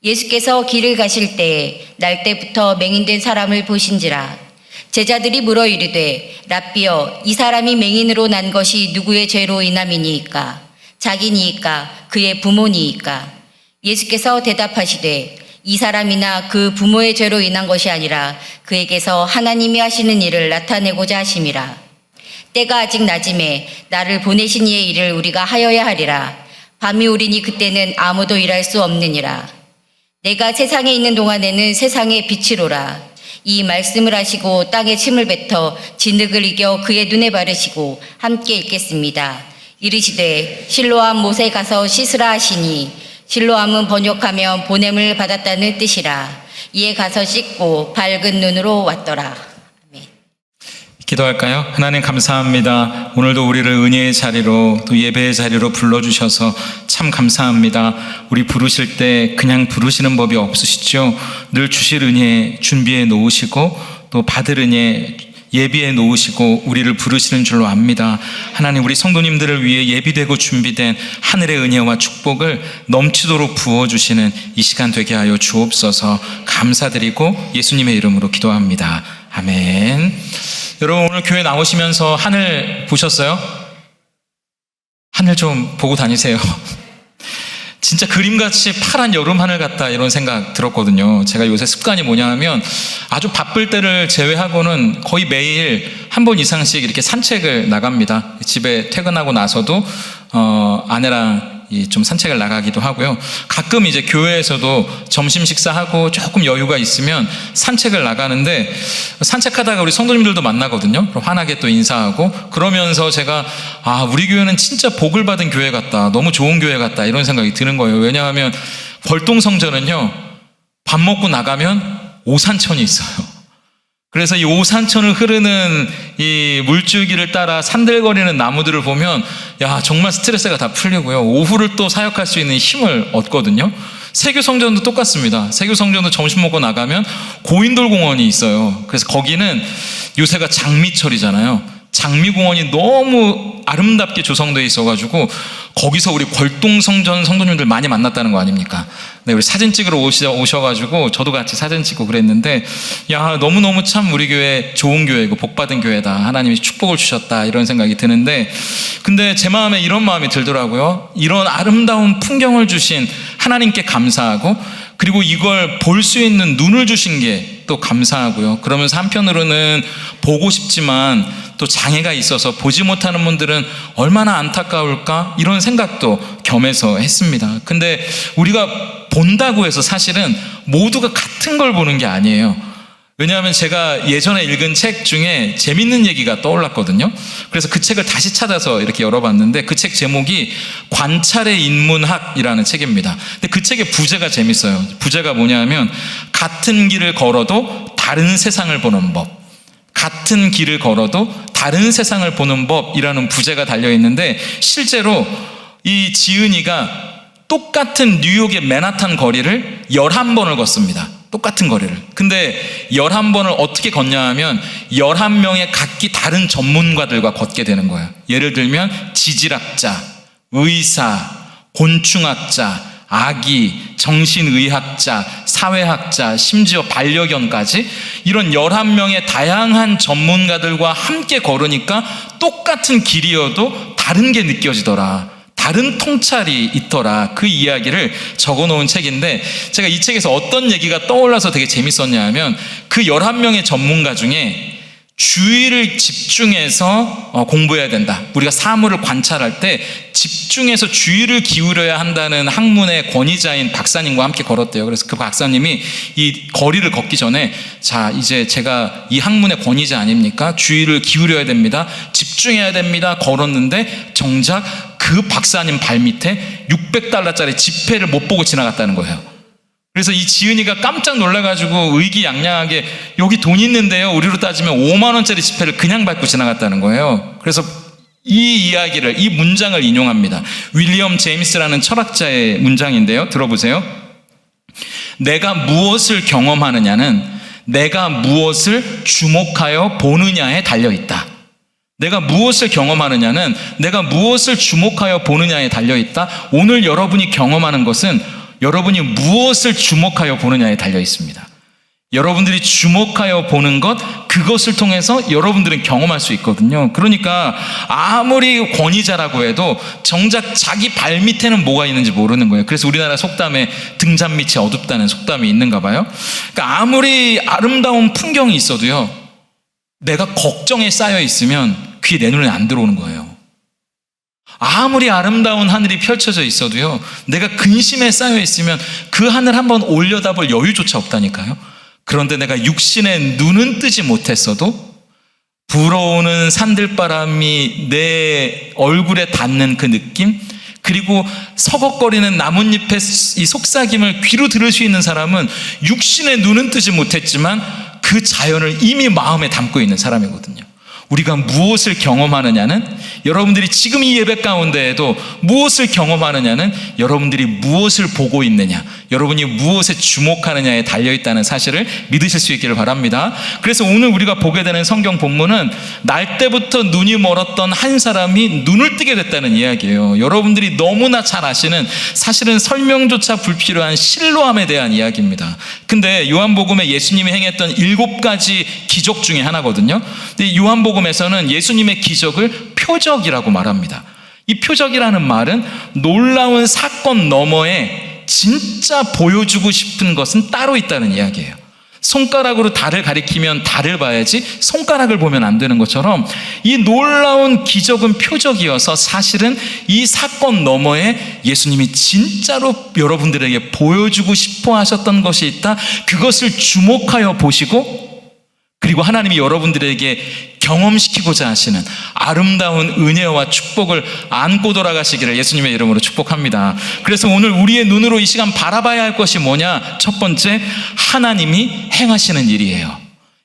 예수께서 길을 가실 때에 날 때부터 맹인된 사람을 보신지라. 제자들이 물어 이르되 랍비여, 이 사람이 맹인으로 난 것이 누구의 죄로 인함이니이까? 자기니이까 그의 부모니이까? 예수께서 대답하시되 이 사람이나 그 부모의 죄로 인한 것이 아니라 그에게서 하나님이 하시는 일을 나타내고자 하심이라. 때가 아직 낮음에 나를 보내신 이의 일을 우리가 하여야 하리라. 밤이 오리니 그때는 아무도 일할 수 없느니라. 내가 세상에 있는 동안에는 세상의 빛이로라. 이 말씀을 하시고 땅에 침을 뱉어 진흙을 이겨 그의 눈에 바르시고 함께 읽겠습니다. 이르시되 실로암 못에 가서 씻으라 하시니, 실로암은 번역하면 보냄을 받았다는 뜻이라. 이에 가서 씻고 밝은 눈으로 왔더라. 아멘. 기도할까요? 하나님 감사합니다. 오늘도 우리를 은혜의 자리로, 또 예배의 자리로 불러주셔서 참 감사합니다. 우리 부르실 때 그냥 부르시는 법이 없으시죠. 늘 주실 은혜 준비해 놓으시고 또 받을 은혜 예비해 놓으시고 우리를 부르시는 줄로 압니다. 하나님, 우리 성도님들을 위해 예비되고 준비된 하늘의 은혜와 축복을 넘치도록 부어주시는 이 시간 되게 하여 주옵소서. 감사드리고 예수님의 이름으로 기도합니다. 아멘. 여러분, 오늘 교회 나오시면서 하늘 보셨어요? 하늘 좀 보고 다니세요. 진짜 그림같이 파란 여름 하늘 같다, 이런 생각 들었거든요. 제가 요새 습관이 뭐냐 하면 아주 바쁠 때를 제외하고는 거의 매일 한 번 이상씩 이렇게 산책을 나갑니다. 집에 퇴근하고 나서도 아내랑 좀 산책을 나가기도 하고요. 가끔 이제 교회에서도 점심 식사하고 조금 여유가 있으면 산책을 나가는데, 산책하다가 우리 성도님들도 만나거든요. 그럼 환하게 또 인사하고, 그러면서 제가 우리 교회는 진짜 복을 받은 교회 같다, 너무 좋은 교회 같다, 이런 생각이 드는 거예요. 왜냐하면 벌동성전은요, 밥 먹고 나가면 오산천이 있어요. 그래서 이 오산천을 흐르는 이 물줄기를 따라 산들거리는 나무들을 보면 정말 스트레스가 다 풀리고요. 오후를 또 사역할 수 있는 힘을 얻거든요. 세교성전도 똑같습니다. 세교성전도 점심 먹고 나가면 고인돌공원이 있어요. 그래서 거기는 요새가 장미철이잖아요. 장미공원이 너무 아름답게 조성되어 있어가지고 거기서 우리 걸동성전 성도님들 많이 만났다는 거 아닙니까? 네, 우리 사진 찍으러 오셔가지고 저도 같이 사진 찍고 그랬는데, 너무너무 참 우리 교회 좋은 교회고 복받은 교회다, 하나님이 축복을 주셨다, 이런 생각이 드는데, 근데 제 마음에 이런 마음이 들더라고요. 이런 아름다운 풍경을 주신 하나님께 감사하고, 그리고 이걸 볼 수 있는 눈을 주신 게 또 감사하고요. 그러면서 한편으로는 보고 싶지만 또 장애가 있어서 보지 못하는 분들은 얼마나 안타까울까, 이런 생각도 겸해서 했습니다. 근데 우리가 본다고 해서 사실은 모두가 같은 걸 보는 게 아니에요. 왜냐하면 제가 예전에 읽은 책 중에 재밌는 얘기가 떠올랐거든요. 그래서 그 책을 다시 찾아서 이렇게 열어봤는데, 그 책 제목이 관찰의 인문학이라는 책입니다. 근데 그 책의 부제가 재밌어요. 부제가 뭐냐면 같은 길을 걸어도 다른 세상을 보는 법, 같은 길을 걸어도 다른 세상을 보는 법이라는 부제가 달려있는데, 실제로 이 지은이가 똑같은 뉴욕의 맨하탄 거리를 11번을 걷습니다. 똑같은 거리를. 근데 11번을 어떻게 걷냐 하면 11명의 각기 다른 전문가들과 걷게 되는 거예요. 예를 들면 지질학자, 의사, 곤충학자, 아기, 정신의학자, 사회학자, 심지어 반려견까지, 이런 11명의 다양한 전문가들과 함께 걸으니까 똑같은 길이어도 다른 게 느껴지더라, 다른 통찰이 있더라, 그 이야기를 적어놓은 책인데, 제가 이 책에서 어떤 얘기가 떠올라서 되게 재밌었냐 하면, 그 11명의 전문가 중에 주의를 집중해서 공부해야 된다, 우리가 사물을 관찰할 때 집중해서 주의를 기울여야 한다는 학문의 권위자인 박사님과 함께 걸었대요. 그래서 그 박사님이 이 거리를 걷기 전에, 자, 이제 제가 이 학문의 권위자 아닙니까? 주의를 기울여야 됩니다, 집중해야 됩니다, 걸었는데 정작 그 박사님 발밑에 $600짜리 지폐를 못 보고 지나갔다는 거예요. 그래서 이 지은이가 깜짝 놀라가지고 의기양양하게, 여기 돈 있는데요, 우리로 따지면 5만 원짜리 지폐를 그냥 밟고 지나갔다는 거예요. 그래서 이 이야기를, 이 문장을 인용합니다. 윌리엄 제임스라는 철학자의 문장인데요, 들어보세요. 내가 무엇을 경험하느냐는 내가 무엇을 주목하여 보느냐에 달려있다. 내가 무엇을 경험하느냐는 내가 무엇을 주목하여 보느냐에 달려있다. 오늘 여러분이 경험하는 것은 여러분이 무엇을 주목하여 보느냐에 달려 있습니다. 여러분들이 주목하여 보는 것, 그것을 통해서 여러분들은 경험할 수 있거든요. 그러니까 아무리 권위자라고 해도 정작 자기 발밑에는 뭐가 있는지 모르는 거예요. 그래서 우리나라 속담에 등잔 밑이 어둡다는 속담이 있는가 봐요. 그러니까 아무리 아름다운 풍경이 있어도요, 내가 걱정에 쌓여 있으면 그게 내 눈에 안 들어오는 거예요. 아무리 아름다운 하늘이 펼쳐져 있어도요, 내가 근심에 쌓여 있으면 그 하늘 한번 올려다볼 여유조차 없다니까요. 그런데 내가 육신에 눈은 뜨지 못했어도 불어오는 산들바람이 내 얼굴에 닿는 그 느낌, 그리고 서걱거리는 나뭇잎의 이 속삭임을 귀로 들을 수 있는 사람은 육신에 눈은 뜨지 못했지만 그 자연을 이미 마음에 담고 있는 사람이거든요. 우리가 무엇을 경험하느냐는, 여러분들이 지금 이 예배 가운데에도 무엇을 경험하느냐는 여러분들이 무엇을 보고 있느냐, 여러분이 무엇에 주목하느냐에 달려있다는 사실을 믿으실 수 있기를 바랍니다. 그래서 오늘 우리가 보게 되는 성경 본문은 날 때부터 눈이 멀었던 한 사람이 눈을 뜨게 됐다는 이야기예요. 여러분들이 너무나 잘 아시는, 사실은 설명조차 불필요한 실로암에 대한 이야기입니다. 근데 요한복음에 예수님이 행했던 7가지 기적 중에 하나거든요. 근데 요한복음에서는 예수님의 기적을 표적이라고 말합니다. 이 표적이라는 말은 놀라운 사건 너머에 진짜 보여주고 싶은 것은 따로 있다는 이야기예요. 손가락으로 달을 가리키면 달을 봐야지 손가락을 보면 안 되는 것처럼 이 놀라운 기적은 표적이어서 사실은 이 사건 너머에 예수님이 진짜로 여러분들에게 보여주고 싶어 하셨던 것이 있다. 그것을 주목하여 보시고, 그리고 하나님이 여러분들에게 경험시키고자 하시는 아름다운 은혜와 축복을 안고 돌아가시기를 예수님의 이름으로 축복합니다. 그래서 오늘 우리의 눈으로 이 시간 바라봐야 할 것이 뭐냐? 첫 번째, 하나님이 행하시는 일이에요.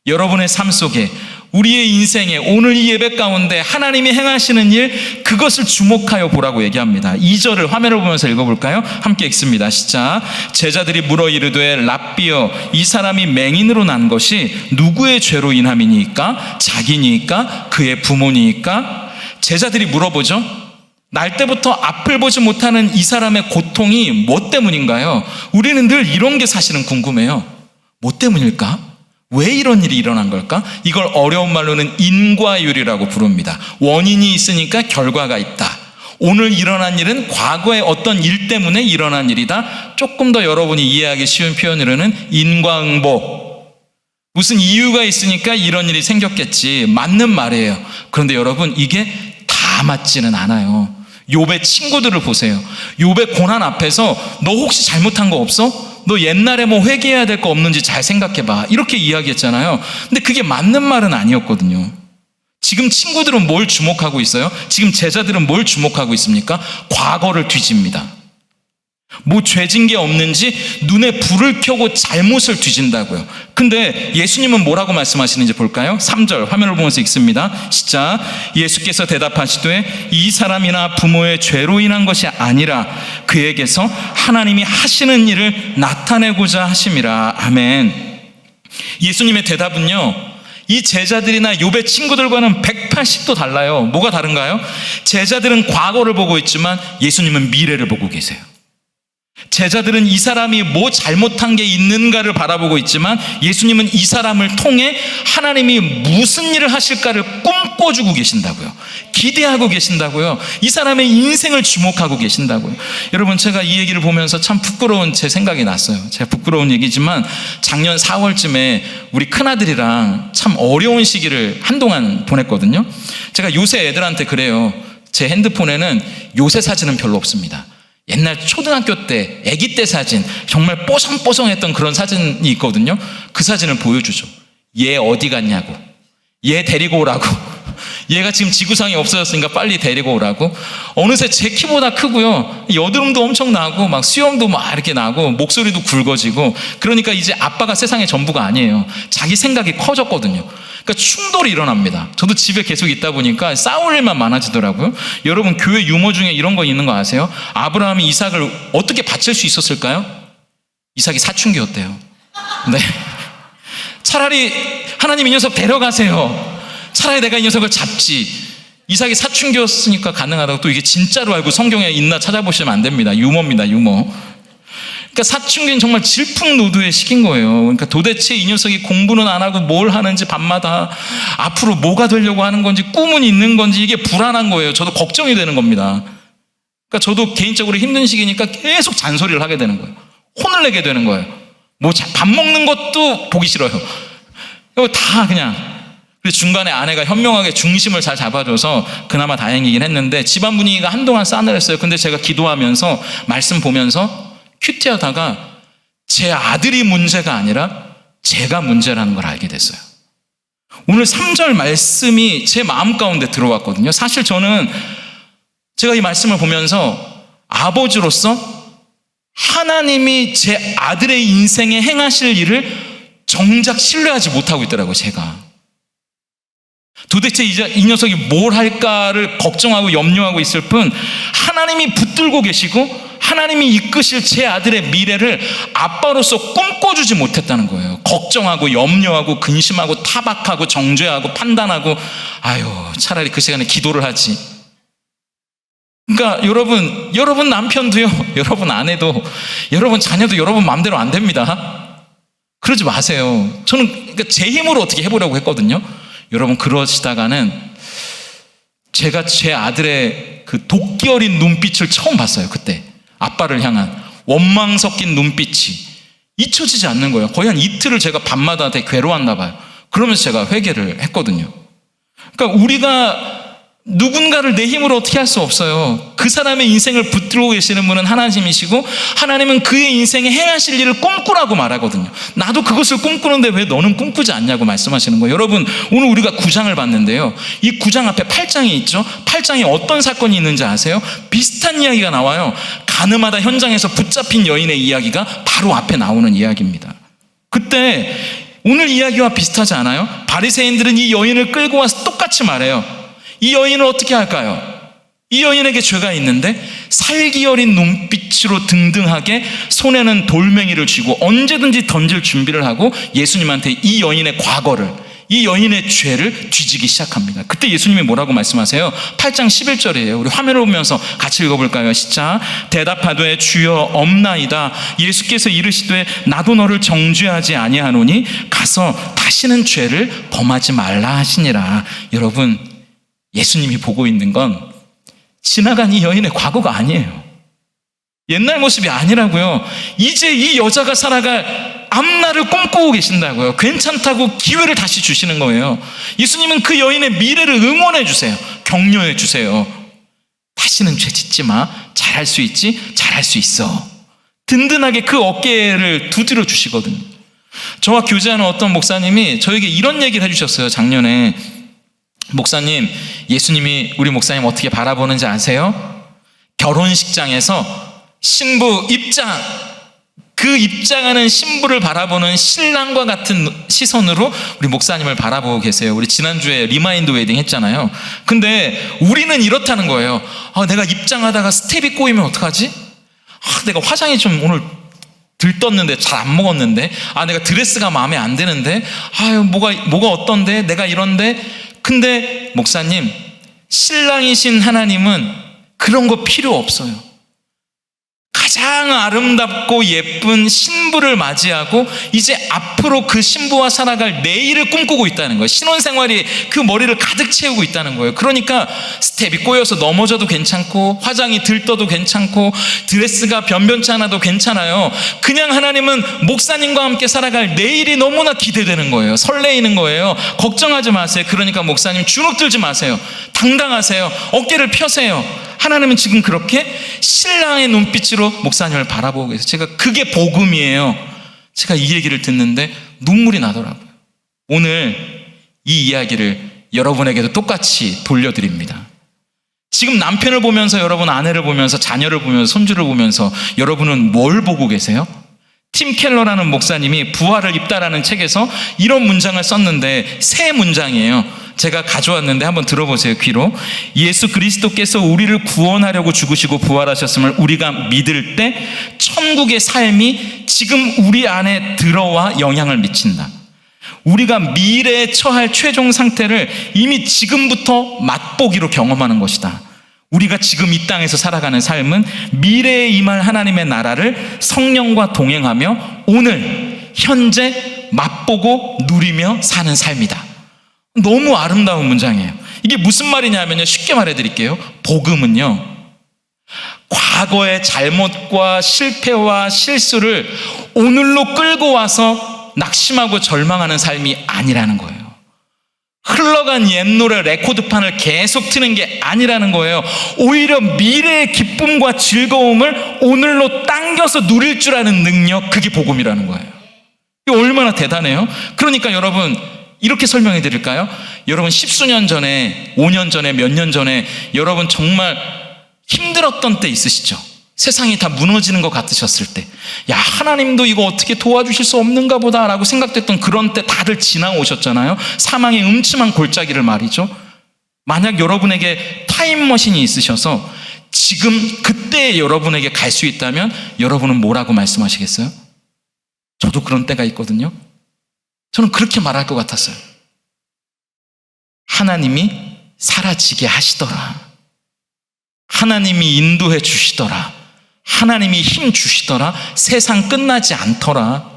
여러분의 삶 속에, 우리의 인생에, 오늘 이 예배 가운데 하나님이 행하시는 일, 그것을 주목하여 보라고 얘기합니다. 2절을 화면을 보면서 읽어볼까요? 함께 읽습니다. 시작. 제자들이 물어 이르되 랍비여, 이 사람이 맹인으로 난 것이 누구의 죄로 인함이니까? 자기니까? 그의 부모니까? 제자들이 물어보죠. 날 때부터 앞을 보지 못하는 이 사람의 고통이 뭐 때문인가요? 우리는 늘 이런 게 사실은 궁금해요. 뭐 때문일까? 왜 이런 일이 일어난 걸까? 이걸 어려운 말로는 인과율이라고 부릅니다. 원인이 있으니까 결과가 있다. 오늘 일어난 일은 과거의 어떤 일 때문에 일어난 일이다. 조금 더 여러분이 이해하기 쉬운 표현으로는 인과응보. 무슨 이유가 있으니까 이런 일이 생겼겠지. 맞는 말이에요. 그런데 여러분, 이게 다 맞지는 않아요. 욥의 친구들을 보세요. 욥의 고난 앞에서 너 혹시 잘못한 거 없어? 너 옛날에 뭐 회개해야 될 거 없는지 잘 생각해봐. 이렇게 이야기했잖아요. 근데 그게 맞는 말은 아니었거든요. 지금 친구들은 뭘 주목하고 있어요? 지금 제자들은 뭘 주목하고 있습니까? 과거를 뒤집니다. 뭐 죄진 게 없는지 눈에 불을 켜고 잘못을 뒤진다고요. 근데 예수님은 뭐라고 말씀하시는지 볼까요? 3절 화면을 보면서 읽습니다. 시작. 예수께서 대답하시되 이 사람이나 부모의 죄로 인한 것이 아니라 그에게서 하나님이 하시는 일을 나타내고자 하심이라. 아멘. 예수님의 대답은요, 이 제자들이나 욥의 친구들과는 180도 달라요. 뭐가 다른가요? 제자들은 과거를 보고 있지만 예수님은 미래를 보고 계세요. 제자들은 이 사람이 뭐 잘못한 게 있는가를 바라보고 있지만 예수님은 이 사람을 통해 하나님이 무슨 일을 하실까를 꿈꿔주고 계신다고요. 기대하고 계신다고요. 이 사람의 인생을 주목하고 계신다고요. 여러분, 제가 이 얘기를 보면서 참 부끄러운 제 생각이 났어요. 제가 부끄러운 얘기지만 작년 4월쯤에 우리 큰아들이랑 참 어려운 시기를 한동안 보냈거든요. 제가 요새 애들한테 그래요. 제 핸드폰에는 요새 사진은 별로 없습니다. 옛날 초등학교 때, 아기 때 사진, 정말 뽀송뽀송했던 그런 사진이 있거든요. 그 사진을 보여주죠. 얘 어디 갔냐고. 얘 데리고 오라고. 얘가 지금 지구상에 없어졌으니까 빨리 데리고 오라고. 어느새 제 키보다 크고요. 여드름도 엄청 나고 막 수염도 막 이렇게 나고 목소리도 굵어지고, 그러니까 이제 아빠가 세상의 전부가 아니에요. 자기 생각이 커졌거든요. 그러니까 충돌이 일어납니다. 저도 집에 계속 있다 보니까 싸울 일만 많아지더라고요. 여러분, 교회 유머 중에 이런 거 있는 거 아세요? 아브라함이 이삭을 어떻게 바칠 수 있었을까요? 이삭이 사춘기였대요. 네. 차라리 하나님 이 녀석 데려가세요. 차라리 내가 이 녀석을 잡지. 이삭이 사춘기였으니까 가능하다고. 또 이게 진짜로 알고 성경에 있나 찾아보시면 안 됩니다. 유머입니다, 유머. 그러니까 사춘기는 정말 질풍노도의 시기인 거예요. 그러니까 도대체 이 녀석이 공부는 안 하고 뭘 하는지 밤마다 앞으로 뭐가 되려고 하는 건지 꿈은 있는 건지 이게 불안한 거예요. 저도 걱정이 되는 겁니다. 그러니까 저도 개인적으로 힘든 시기니까 계속 잔소리를 하게 되는 거예요. 혼을 내게 되는 거예요. 뭐 밥 먹는 것도 보기 싫어요. 이거 다 그냥. 그래서 중간에 아내가 현명하게 중심을 잘 잡아줘서 그나마 다행이긴 했는데 집안 분위기가 한동안 싸늘했어요. 근데 제가 기도하면서 말씀 보면서 큐티하다가 제 아들이 문제가 아니라 제가 문제라는 걸 알게 됐어요. 오늘 3절 말씀이 제 마음 가운데 들어왔거든요. 사실 저는 제가 이 말씀을 보면서 아버지로서 하나님이 제 아들의 인생에 행하실 일을 정작 신뢰하지 못하고 있더라고요, 제가. 도대체 이 녀석이 뭘 할까를 걱정하고 염려하고 있을 뿐 하나님이 붙들고 계시고 하나님이 이끄실 제 아들의 미래를 아빠로서 꿈꿔주지 못했다는 거예요. 걱정하고 염려하고 근심하고 타박하고 정죄하고 판단하고 아유 차라리 그 시간에 기도를 하지. 그러니까 여러분 남편도요, 여러분 아내도, 여러분 자녀도 여러분 마음대로 안 됩니다. 그러지 마세요. 저는 그러니까 제 힘으로 어떻게 해보려고 했거든요. 여러분 그러시다가는 제가 제 아들의 그 도끼 어린 눈빛을 처음 봤어요. 그때 아빠를 향한 원망 섞인 눈빛이 잊혀지지 않는 거예요. 거의 한 이틀을 제가 밤마다 되게 괴로웠나 봐요. 그러면서 제가 회개를 했거든요. 그러니까 우리가 누군가를 내 힘으로 어떻게 할 수 없어요. 그 사람의 인생을 붙들고 계시는 분은 하나님이시고 하나님은 그의 인생에 행하실 일을 꿈꾸라고 말하거든요. 나도 그것을 꿈꾸는데 왜 너는 꿈꾸지 않냐고 말씀하시는 거예요. 여러분 오늘 우리가 9장을 봤는데요. 이 9장 앞에 8장이 있죠. 8장에 어떤 사건이 있는지 아세요? 비슷한 이야기가 나와요. 가늠하다 현장에서 붙잡힌 여인의 이야기가 바로 앞에 나오는 이야기입니다. 그때 오늘 이야기와 비슷하지 않아요? 바리새인들은 이 여인을 끌고 와서 똑같이 말해요. 이 여인을 어떻게 할까요? 이 여인에게 죄가 있는데 살기 어린 눈빛으로 등등하게 손에는 돌멩이를 쥐고 언제든지 던질 준비를 하고 예수님한테 이 여인의 과거를, 이 여인의 죄를 뒤지기 시작합니다. 그때 예수님이 뭐라고 말씀하세요? 8장 11절이에요. 우리 화면을 보면서 같이 읽어볼까요? 시작. 대답하되 주여 없나이다. 예수께서 이르시되 나도 너를 정죄하지 아니하노니 가서 다시는 죄를 범하지 말라 하시니라. 여러분 예수님이 보고 있는 건 지나간 이 여인의 과거가 아니에요. 옛날 모습이 아니라고요. 이제 이 여자가 살아갈 앞날을 꿈꾸고 계신다고요. 괜찮다고 기회를 다시 주시는 거예요. 예수님은 그 여인의 미래를 응원해 주세요. 격려해 주세요. 다시는 죄 짓지 마. 잘할 수 있지? 잘할 수 있어. 든든하게 그 어깨를 두드려 주시거든요. 저와 교제하는 어떤 목사님이 저에게 이런 얘기를 해주셨어요. 작년에. 목사님, 예수님이 우리 목사님 어떻게 바라보는지 아세요? 결혼식장에서 신부 입장, 그 입장하는 신부를 바라보는 신랑과 같은 시선으로 우리 목사님을 바라보고 계세요. 우리 지난주에 리마인드 웨딩 했잖아요. 근데 우리는 이렇다는 거예요. 내가 입장하다가 스텝이 꼬이면 어떡하지? 내가 화장이 좀 오늘 들떴는데 잘 안 먹었는데, 내가 드레스가 마음에 안 드는데, 뭐가 어떤데, 내가 이런데. 근데 목사님, 신랑이신 하나님은 그런 거 필요 없어요. 가장 아름답고 예쁜 신부를 맞이하고 이제 앞으로 그 신부와 살아갈 내일을 꿈꾸고 있다는 거예요. 신혼생활이 그 머리를 가득 채우고 있다는 거예요. 그러니까 스텝이 꼬여서 넘어져도 괜찮고 화장이 들떠도 괜찮고 드레스가 변변치 않아도 괜찮아요. 그냥 하나님은 목사님과 함께 살아갈 내일이 너무나 기대되는 거예요. 설레이는 거예요. 걱정하지 마세요. 그러니까 목사님 주눅 들지 마세요. 당당하세요. 어깨를 펴세요. 하나님은 지금 그렇게 신랑의 눈빛으로 목사님을 바라보고 계세요. 제가 그게 복음이에요. 제가 이 얘기를 듣는데 눈물이 나더라고요. 오늘 이 이야기를 여러분에게도 똑같이 돌려드립니다. 지금 남편을 보면서 여러분 아내를 보면서 자녀를 보면서 손주를 보면서 여러분은 뭘 보고 계세요? 팀 켈러라는 목사님이 부활을 입다라는 책에서 이런 문장을 썼는데 세 문장이에요. 제가 가져왔는데 한번 들어보세요. 귀로. 예수 그리스도께서 우리를 구원하려고 죽으시고 부활하셨음을 우리가 믿을 때 천국의 삶이 지금 우리 안에 들어와 영향을 미친다. 우리가 미래에 처할 최종 상태를 이미 지금부터 맛보기로 경험하는 것이다. 우리가 지금 이 땅에서 살아가는 삶은 미래에 임할 하나님의 나라를 성령과 동행하며 오늘 현재 맛보고 누리며 사는 삶이다. 너무 아름다운 문장이에요. 이게 무슨 말이냐면요, 쉽게 말해드릴게요. 복음은요, 과거의 잘못과 실패와 실수를 오늘로 끌고 와서 낙심하고 절망하는 삶이 아니라는 거예요. 흘러간 옛 노래 레코드판을 계속 트는 게 아니라는 거예요. 오히려 미래의 기쁨과 즐거움을 오늘로 당겨서 누릴 줄 아는 능력, 그게 복음이라는 거예요. 이게 얼마나 대단해요? 그러니까 여러분, 이렇게 설명해 드릴까요? 여러분 10수년 전에, 5년 전에, 몇 년 전에 여러분 정말 힘들었던 때 있으시죠? 세상이 다 무너지는 것 같으셨을 때, 야, 하나님도 이거 어떻게 도와주실 수 없는가 보다 라고 생각됐던 그런 때 다들 지나오셨잖아요. 사망의 음침한 골짜기를 말이죠. 만약 여러분에게 타임머신이 있으셔서 지금 그때 여러분에게 갈 수 있다면 여러분은 뭐라고 말씀하시겠어요? 저도 그런 때가 있거든요. 저는 그렇게 말할 것 같았어요. 하나님이 사라지게 하시더라. 하나님이 인도해 주시더라. 하나님이 힘 주시더라. 세상 끝나지 않더라.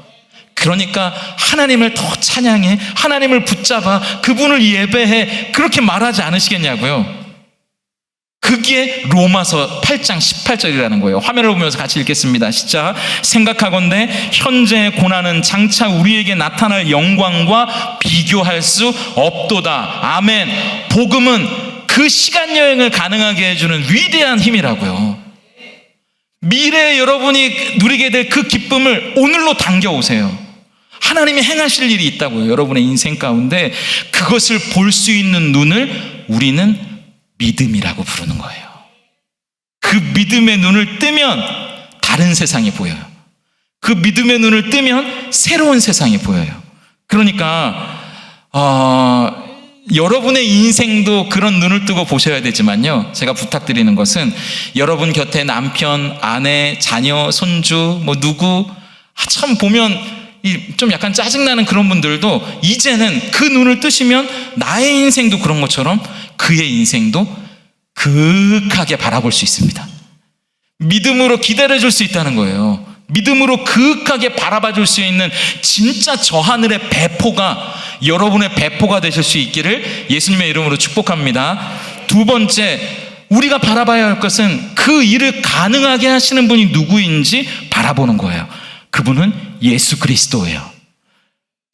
그러니까 하나님을 더 찬양해, 하나님을 붙잡아, 그분을 예배해, 그렇게 말하지 않으시겠냐고요. 그게 로마서 8장 18절이라는 거예요. 화면을 보면서 같이 읽겠습니다. 시작. 생각하건대 현재의 고난은 장차 우리에게 나타날 영광과 비교할 수 없도다. 아멘. 복음은 그 시간 여행을 가능하게 해주는 위대한 힘이라고요. 미래에 여러분이 누리게 될 그 기쁨을 오늘로 당겨오세요. 하나님이 행하실 일이 있다고요. 여러분의 인생 가운데 그것을 볼 수 있는 눈을 우리는 믿음이라고 부르는 거예요. 그 믿음의 눈을 뜨면 다른 세상이 보여요. 그 믿음의 눈을 뜨면 새로운 세상이 보여요. 그러니까 여러분의 인생도 그런 눈을 뜨고 보셔야 되지만요, 제가 부탁드리는 것은 여러분 곁에 남편, 아내, 자녀, 손주, 누구, 참 보면 좀 약간 짜증나는 그런 분들도 이제는 그 눈을 뜨시면 나의 인생도 그런 것처럼 그의 인생도 그윽하게 바라볼 수 있습니다. 믿음으로 기다려줄 수 있다는 거예요. 믿음으로 그윽하게 바라봐줄 수 있는 진짜 저 하늘의 배포가 여러분의 배포가 되실 수 있기를 예수님의 이름으로 축복합니다. 두 번째, 우리가 바라봐야 할 것은 그 일을 가능하게 하시는 분이 누구인지 바라보는 거예요. 그분은 예수 그리스도예요.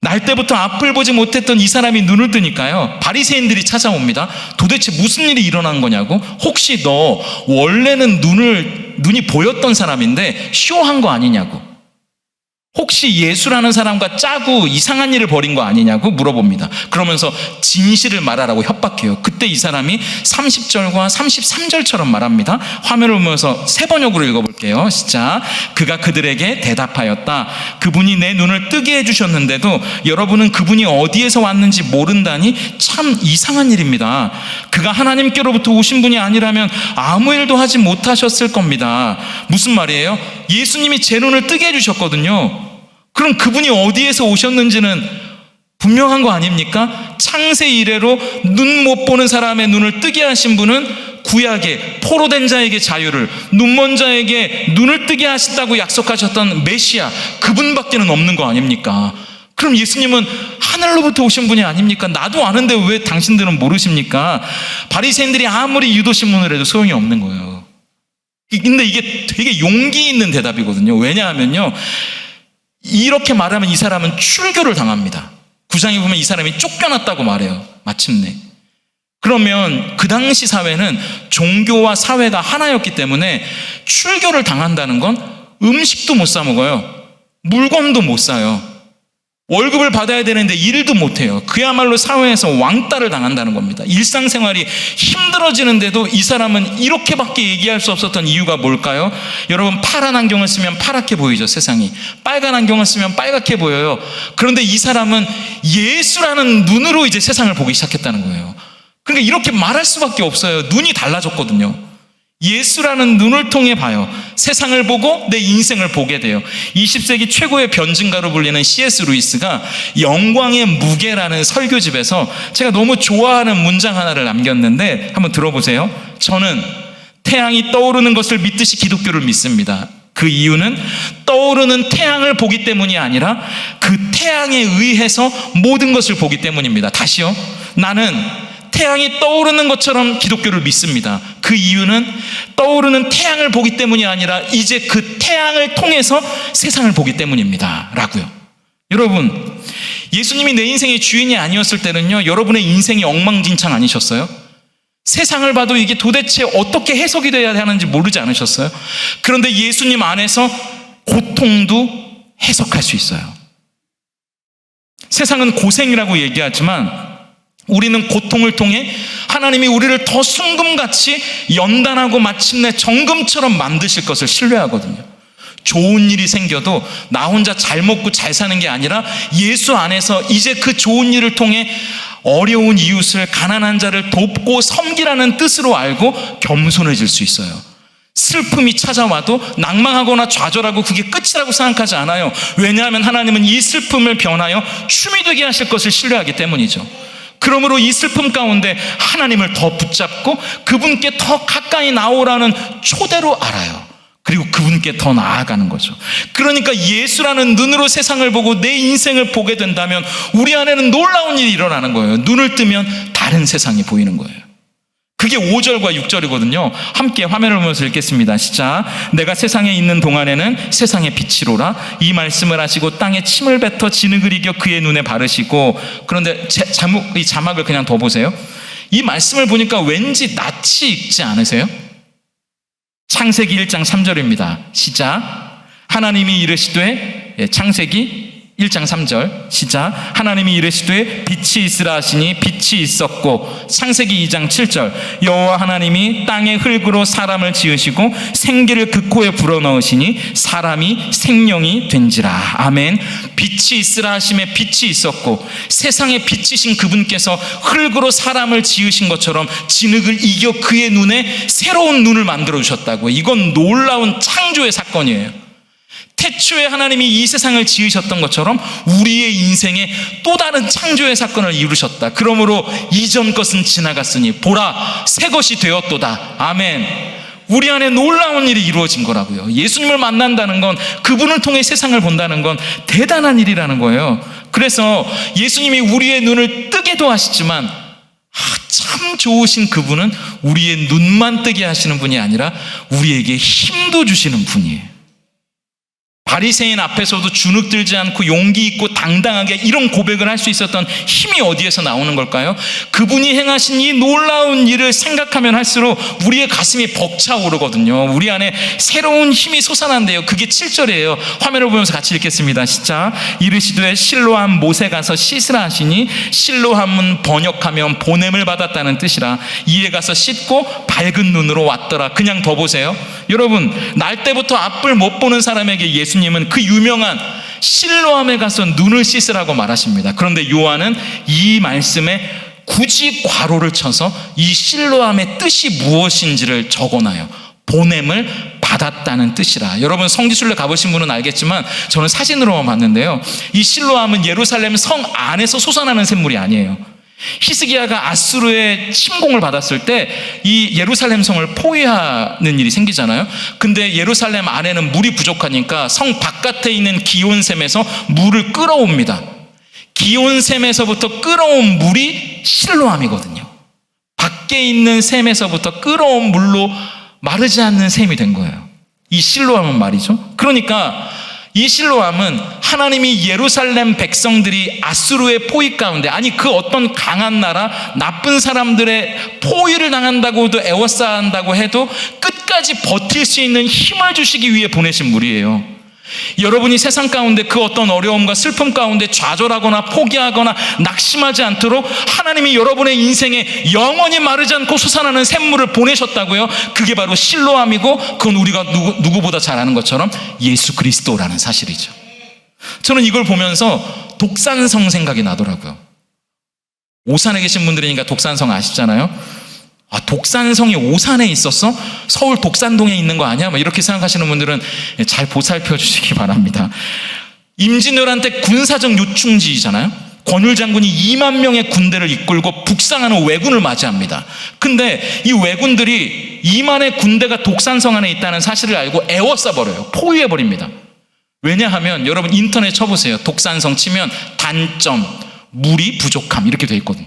날 때부터 앞을 보지 못했던 이 사람이 눈을 뜨니까요, 바리새인들이 찾아옵니다. 도대체 무슨 일이 일어난 거냐고. 혹시 너 원래는 눈이 보였던 사람인데 쇼한 거 아니냐고. 혹시 예수라는 사람과 짜고 이상한 일을 벌인 거 아니냐고 물어봅니다. 그러면서 진실을 말하라고 협박해요. 그때 이 사람이 30절과 33절처럼 말합니다. 화면을 보면서 세 번역으로 읽어볼게요. 시작. 그가 그들에게 대답하였다. 그분이 내 눈을 뜨게 해주셨는데도 여러분은 그분이 어디에서 왔는지 모른다니 참 이상한 일입니다. 그가 하나님께로부터 오신 분이 아니라면 아무 일도 하지 못하셨을 겁니다. 무슨 말이에요? 예수님이 제 눈을 뜨게 해주셨거든요. 그럼 그분이 어디에서 오셨는지는 분명한 거 아닙니까? 창세 이래로 눈 못 보는 사람의 눈을 뜨게 하신 분은 구약에 포로된 자에게 자유를, 눈먼 자에게 눈을 뜨게 하신다고 약속하셨던 메시아, 그분밖에는 없는 거 아닙니까? 그럼 예수님은 하늘로부터 오신 분이 아닙니까? 나도 아는데 왜 당신들은 모르십니까? 바리새인들이 아무리 유도신문을 해도 소용이 없는 거예요. 근데 이게 되게 용기 있는 대답이거든요. 왜냐하면요, 이렇게 말하면 이 사람은 출교를 당합니다. 9장에 보면 이 사람이 쫓겨났다고 말해요. 마침내. 그러면 그 당시 사회는 종교와 사회가 하나였기 때문에 출교를 당한다는 건 음식도 못 사 먹어요. 물건도 못 사요. 월급을 받아야 되는데 일도 못해요. 그야말로 사회에서 왕따를 당한다는 겁니다. 일상생활이 힘들어지는데도 이 사람은 이렇게밖에 얘기할 수 없었던 이유가 뭘까요? 여러분, 파란 안경을 쓰면 파랗게 보이죠, 세상이. 빨간 안경을 쓰면 빨갛게 보여요. 그런데 이 사람은 예수라는 눈으로 이제 세상을 보기 시작했다는 거예요. 그러니까 이렇게 말할 수밖에 없어요. 눈이 달라졌거든요. 예수라는 눈을 통해 봐요. 세상을 보고 내 인생을 보게 돼요. 20세기 최고의 변증가로 불리는 C.S. 루이스가 영광의 무게라는 설교집에서 제가 너무 좋아하는 문장 하나를 남겼는데 한번 들어보세요. 저는 태양이 떠오르는 것을 믿듯이 기독교를 믿습니다. 그 이유는 떠오르는 태양을 보기 때문이 아니라 그 태양에 의해서 모든 것을 보기 때문입니다. 다시요. 나는 태양이 떠오르는 것처럼 기독교를 믿습니다. 그 이유는 떠오르는 태양을 보기 때문이 아니라 이제 그 태양을 통해서 세상을 보기 때문입니다. 라고요. 여러분, 예수님이 내 인생의 주인이 아니었을 때는요, 여러분의 인생이 엉망진창 아니셨어요? 세상을 봐도 이게 도대체 어떻게 해석이 돼야 하는지 모르지 않으셨어요? 그런데 예수님 안에서 고통도 해석할 수 있어요. 세상은 고생이라고 얘기하지만 우리는 고통을 통해 하나님이 우리를 더 순금같이 연단하고 마침내 정금처럼 만드실 것을 신뢰하거든요. 좋은 일이 생겨도 나 혼자 잘 먹고 잘 사는 게 아니라 예수 안에서 이제 그 좋은 일을 통해 어려운 이웃을, 가난한 자를 돕고 섬기라는 뜻으로 알고 겸손해질 수 있어요. 슬픔이 찾아와도 낭망하거나 좌절하고 그게 끝이라고 생각하지 않아요. 왜냐하면 하나님은 이 슬픔을 변하여 춤이 되게 하실 것을 신뢰하기 때문이죠. 그러므로 이 슬픔 가운데 하나님을 더 붙잡고 그분께 더 가까이 나오라는 초대로 알아요. 그리고 그분께 더 나아가는 거죠. 그러니까 예수라는 눈으로 세상을 보고 내 인생을 보게 된다면 우리 안에는 놀라운 일이 일어나는 거예요. 눈을 뜨면 다른 세상이 보이는 거예요. 그게 5절과 6절이거든요. 함께 화면을 보면서 읽겠습니다. 시작. 내가 세상에 있는 동안에는 세상의 빛이로라. 이 말씀을 하시고 땅에 침을 뱉어 진흙을 이겨 그의 눈에 바르시고. 그런데 이 자막을 그냥 더 보세요. 이 말씀을 보니까 왠지 낯이 익지 않으세요? 창세기 1장 3절입니다. 시작. 하나님이 이르시되, 창세기 1장 3절 시작. 하나님이 이르시되 빛이 있으라 하시니 빛이 있었고. 창세기 2장 7절 여호와 하나님이 땅의 흙으로 사람을 지으시고 생기를 그 코에 불어넣으시니 사람이 생명이 된지라. 아멘. 빛이 있으라 하심에 빛이 있었고 세상의 빛이신 그분께서 흙으로 사람을 지으신 것처럼 진흙을 이겨 그의 눈에 새로운 눈을 만들어 주셨다고. 이건 놀라운 창조의 사건이에요. 태초에 하나님이 이 세상을 지으셨던 것처럼 우리의 인생에 또 다른 창조의 사건을 이루셨다. 그러므로 이전 것은 지나갔으니 보라 새 것이 되었도다. 아멘. 우리 안에 놀라운 일이 이루어진 거라고요. 예수님을 만난다는 건, 그분을 통해 세상을 본다는 건 대단한 일이라는 거예요. 그래서 예수님이 우리의 눈을 뜨게도 하시지만 참 좋으신 그분은 우리의 눈만 뜨게 하시는 분이 아니라 우리에게 힘도 주시는 분이에요. 바리새인 앞에서도 주눅 들지 않고 용기 있고 당당하게 이런 고백을 할 수 있었던 힘이 어디에서 나오는 걸까요? 그분이 행하신 이 놀라운 일을 생각하면 할수록 우리의 가슴이 벅차오르거든요. 우리 안에 새로운 힘이 솟아난대요. 그게 7절이에요. 화면을 보면서 같이 읽겠습니다. 시작. 이르시되 실로암 못에 가서 씻으라 하시니 실로암은 번역하면 보냄을 받았다는 뜻이라. 이에 가서 씻고 밝은 눈으로 왔더라. 그냥 더 보세요. 여러분, 날 때부터 앞을 못 보는 사람에게 예수님은 그 유명한 실로암에 가서 눈을 씻으라고 말하십니다. 그런데 요한은 이 말씀에 굳이 괄호를 쳐서 이 실로암의 뜻이 무엇인지를 적어놔요. 보냄을 받았다는 뜻이라. 여러분 성지순례 가보신 분은 알겠지만 저는 사진으로만 봤는데요. 이 실로암은 예루살렘 성 안에서 솟아나는 샘물이 아니에요. 히스기야가 아수르의 침공을 받았을 때 이 예루살렘 성을 포위하는 일이 생기잖아요. 근데 예루살렘 안에는 물이 부족하니까 성 바깥에 있는 기온샘에서 물을 끌어옵니다. 기온샘에서부터 끌어온 물이 실로암이거든요. 밖에 있는 샘에서부터 끌어온 물로 마르지 않는 샘이 된 거예요. 이 실로암은 말이죠. 그러니까 이 실로암은 하나님이 예루살렘 백성들이 아수르의 포위 가운데, 아니 그 어떤 강한 나라 나쁜 사람들의 포위를 당한다고도 애워싸야 한다고 해도 끝까지 버틸 수 있는 힘을 주시기 위해 보내신 물이에요. 여러분이 세상 가운데 그 어떤 어려움과 슬픔 가운데 좌절하거나 포기하거나 낙심하지 않도록 하나님이 여러분의 인생에 영원히 마르지 않고 솟아나는 샘물을 보내셨다고요. 그게 바로 실로암이고 그건 우리가 누구보다 잘 아는 것처럼 예수 그리스도라는 사실이죠. 저는 이걸 보면서 독산성 생각이 나더라고요. 오산에 계신 분들이니까 독산성 아시잖아요. 아, 독산성이 오산에 있었어? 서울 독산동에 있는 거 아니야? 뭐 이렇게 생각하시는 분들은 잘 보살펴 주시기 바랍니다. 임진왜란 때 군사적 요충지잖아요. 권율 장군이 2만 명의 군대를 이끌고 북상하는 왜군을 맞이합니다. 근데 이 왜군들이 이만의 군대가 독산성 안에 있다는 사실을 알고 에워싸버려요. 포위해버립니다. 왜냐하면 여러분 인터넷 쳐보세요. 독산성 치면 단점, 물이 부족함 이렇게 돼 있거든요.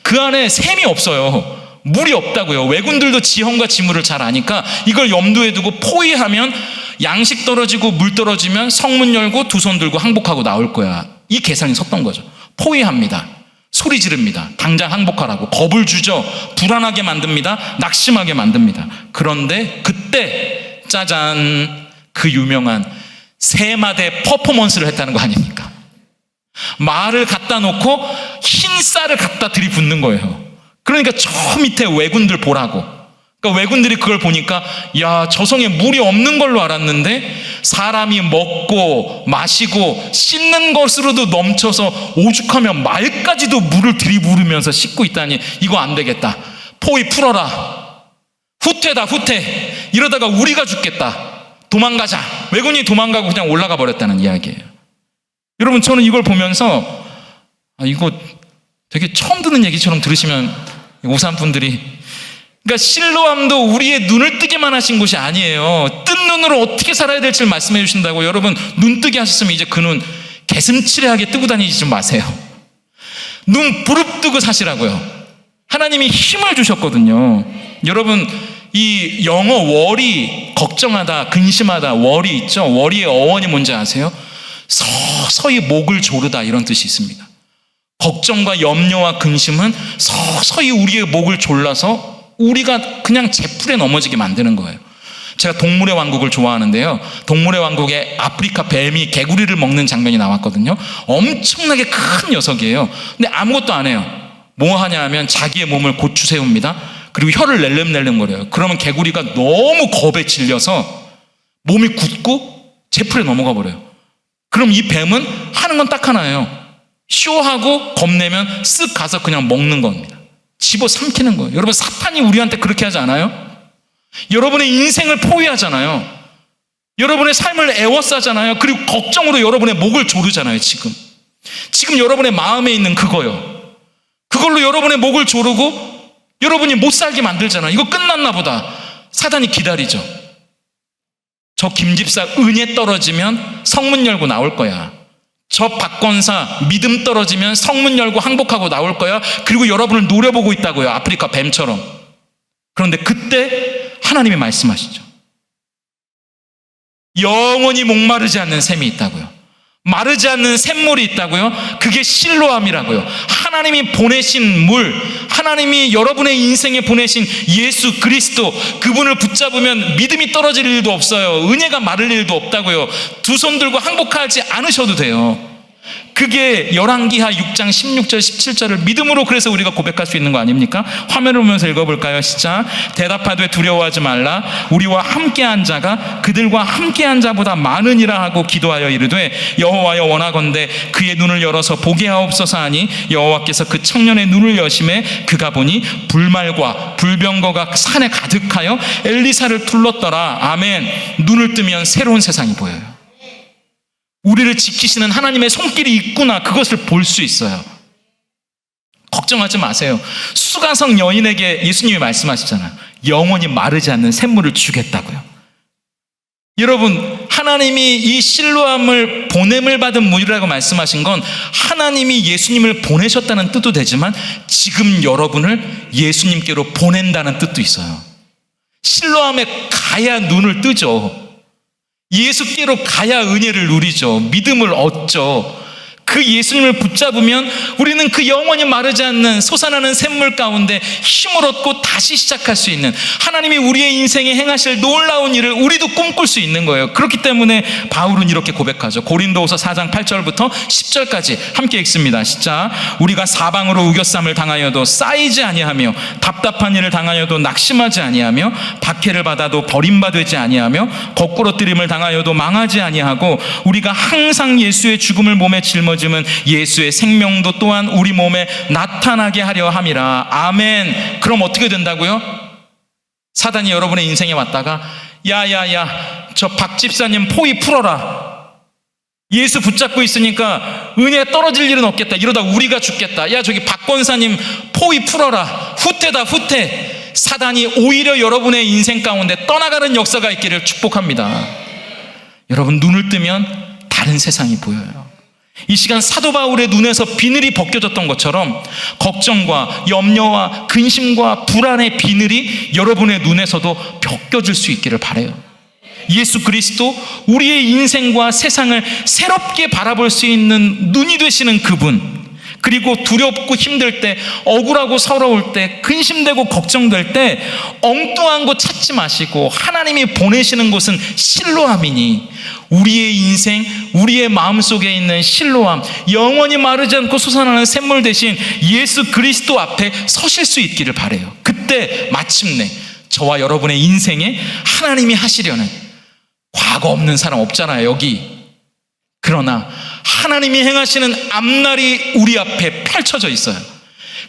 그 안에 샘이 없어요. 물이 없다고요. 왜군들도 지형과 지물을 잘 아니까 이걸 염두에 두고 포위하면 양식 떨어지고 물 떨어지면 성문 열고 두 손 들고 항복하고 나올 거야. 이 계산이 섰던 거죠. 포위합니다. 소리 지릅니다. 당장 항복하라고. 겁을 주죠. 불안하게 만듭니다. 낙심하게 만듭니다. 그런데 그때 짜잔, 그 유명한 세 마대 퍼포먼스를 했다는 거 아닙니까? 말을 갖다 놓고 흰 쌀을 갖다 들이붓는 거예요. 그러니까 저 밑에 왜군들 보라고. 그러니까 왜군들이 그걸 보니까 야, 저 성에 물이 없는 걸로 알았는데 사람이 먹고 마시고 씻는 것으로도 넘쳐서 오죽하면 말까지도 물을 들이부으면서 씻고 있다니 이거 안 되겠다. 포위 풀어라. 후퇴다 후퇴. 이러다가 우리가 죽겠다. 도망가자. 왜군이 도망가고 그냥 올라가 버렸다는 이야기예요. 여러분 저는 이걸 보면서 이거 되게 처음 듣는 얘기처럼 들으시면 우산 분들이, 그러니까 실로암도 우리의 눈을 뜨게만 하신 곳이 아니에요. 뜬 눈으로 어떻게 살아야 될지를 말씀해 주신다고. 여러분 눈 뜨게 하셨으면 이제 그 눈 개슴츠레하게 뜨고 다니지 좀 마세요. 눈 부릅뜨고 사시라고요. 하나님이 힘을 주셨거든요. 여러분 이 영어 worry, 걱정하다, 근심하다, worry 있죠. worry의 어원이 뭔지 아세요? 서서히 목을 조르다 이런 뜻이 있습니다. 걱정과 염려와 근심은 서서히 우리의 목을 졸라서 우리가 그냥 제풀에 넘어지게 만드는 거예요. 제가 동물의 왕국을 좋아하는데요. 동물의 왕국에 아프리카 뱀이 개구리를 먹는 장면이 나왔거든요. 엄청나게 큰 녀석이에요. 근데 아무것도 안 해요. 뭐 하냐 하면 자기의 몸을 고추 세웁니다. 그리고 혀를 낼름낼름거려요. 그러면 개구리가 너무 겁에 질려서 몸이 굳고 제풀에 넘어가 버려요. 그럼 이 뱀은 하는 건 딱 하나예요. 쇼하고 겁내면 쓱 가서 그냥 먹는 겁니다. 집어 삼키는 거예요. 여러분 사탄이 우리한테 그렇게 하지 않아요? 여러분의 인생을 포위하잖아요. 여러분의 삶을 애워싸잖아요. 그리고 걱정으로 여러분의 목을 조르잖아요. 지금 여러분의 마음에 있는 그거요. 그걸로 여러분의 목을 조르고 여러분이 못 살게 만들잖아요. 이거 끝났나 보다. 사단이 기다리죠. 저 김집사 은혜 떨어지면 성문 열고 나올 거야. 저 박권사 믿음 떨어지면 성문 열고 항복하고 나올 거야. 그리고 여러분을 노려보고 있다고요. 아프리카 뱀처럼. 그런데 그때 하나님이 말씀하시죠. 영원히 목마르지 않는 샘이 있다고요. 마르지 않는 샘물이 있다고요. 그게 실로암이라고요. 하나님이 보내신 물, 하나님이 여러분의 인생에 보내신 예수 그리스도, 그분을 붙잡으면 믿음이 떨어질 일도 없어요. 은혜가 마를 일도 없다고요. 두 손 들고 항복하지 않으셔도 돼요. 그게 열왕기하 6장 16절 17절을 믿음으로 그래서 우리가 고백할 수 있는 거 아닙니까? 화면을 보면서 읽어볼까요? 시작. 대답하되 두려워하지 말라. 우리와 함께한 자가 그들과 함께한 자보다 많으니라 하고 기도하여 이르되 여호와여 원하건대 그의 눈을 열어서 보게 하옵소서 하니 여호와께서 그 청년의 눈을 여심해 그가 보니 불말과 불병거가 산에 가득하여 엘리사를 둘렀더라. 아멘. 눈을 뜨면 새로운 세상이 보여요. 우리를 지키시는 하나님의 손길이 있구나, 그것을 볼 수 있어요. 걱정하지 마세요. 수가성 여인에게 예수님이 말씀하시잖아요. 영원히 마르지 않는 샘물을 주겠다고요. 여러분 하나님이 이 실로암을 보냄을 받은 물이라고 말씀하신 건 하나님이 예수님을 보내셨다는 뜻도 되지만 지금 여러분을 예수님께로 보낸다는 뜻도 있어요. 실로암에 가야 눈을 뜨죠. 예수께로 가야 은혜를 누리죠. 믿음을 얻죠. 그 예수님을 붙잡으면 우리는 그 영원히 마르지 않는 솟아나는 샘물 가운데 힘을 얻고 다시 시작할 수 있는, 하나님이 우리의 인생에 행하실 놀라운 일을 우리도 꿈꿀 수 있는 거예요. 그렇기 때문에 바울은 이렇게 고백하죠. 고린도후서 4장 8절부터 10절까지 함께 읽습니다. 시작. 우리가 사방으로 우겨쌈을 당하여도 쌓이지 아니하며 답답한 일을 당하여도 낙심하지 아니하며 박해를 받아도 버림받지 아니하며 거꾸러뜨림을 당하여도 망하지 아니하고 우리가 항상 예수의 죽음을 몸에 짊어지면 예수의 생명도 또한 우리 몸에 나타나게 하려 함이라. 아멘. 그럼 어떻게 된다고요? 사단이 여러분의 인생에 왔다가 야야야 저 박 집사님 포위 풀어라. 예수 붙잡고 있으니까 은혜 떨어질 일은 없겠다. 이러다 우리가 죽겠다. 야 저기 박 권사님 포위 풀어라. 후퇴다 후퇴. 사단이 오히려 여러분의 인생 가운데 떠나가는 역사가 있기를 축복합니다. 여러분, 눈을 뜨면 다른 세상이 보여요. 이 시간 사도 바울의 눈에서 비늘이 벗겨졌던 것처럼 걱정과 염려와 근심과 불안의 비늘이 여러분의 눈에서도 벗겨질 수 있기를 바라요. 예수 그리스도, 우리의 인생과 세상을 새롭게 바라볼 수 있는 눈이 되시는 그분, 그리고 두렵고 힘들 때, 억울하고 서러울 때, 근심되고 걱정될 때 엉뚱한 거 찾지 마시고 하나님이 보내시는 곳은 실로암이니, 우리의 인생, 우리의 마음속에 있는 실로암, 영원히 마르지 않고 솟아나는 샘물 대신 예수 그리스도 앞에 서실 수 있기를 바라요. 그때 마침내 저와 여러분의 인생에 하나님이 하시려는, 과거 없는 사람 없잖아요, 여기. 그러나 하나님이 행하시는 앞날이 우리 앞에 펼쳐져 있어요.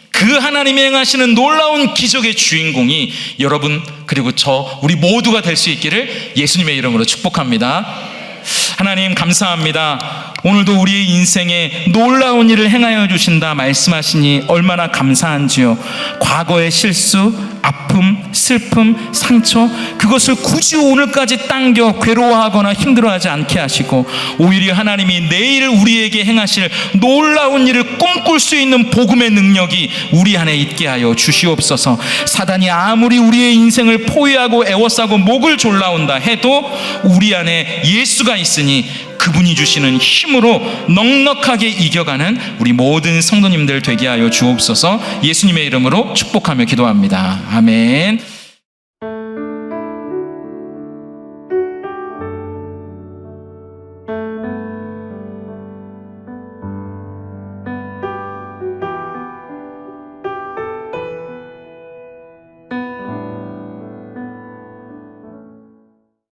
그 하나님이 행하시는 놀라운 기적의 주인공이 여러분, 그리고 저, 우리 모두가 될 수 있기를 예수님의 이름으로 축복합니다. 하나님 감사합니다. 오늘도 우리의 인생에 놀라운 일을 행하여 주신다 말씀하시니 얼마나 감사한지요. 과거의 실수, 아픔, 슬픔, 상처, 그것을 굳이 오늘까지 당겨 괴로워하거나 힘들어하지 않게 하시고, 오히려 하나님이 내일 우리에게 행하실 놀라운 일을 꿈꿀 수 있는 복음의 능력이 우리 안에 있게 하여 주시옵소서. 사단이 아무리 우리의 인생을 포위하고 애워싸고 목을 졸라온다 해도 우리 안에 예수가 있으니 그분이 주시는 힘으로 넉넉하게 이겨가는 우리 모든 성도님들 되게 하여 주옵소서. 예수님의 이름으로 축복하며 기도합니다. 아멘.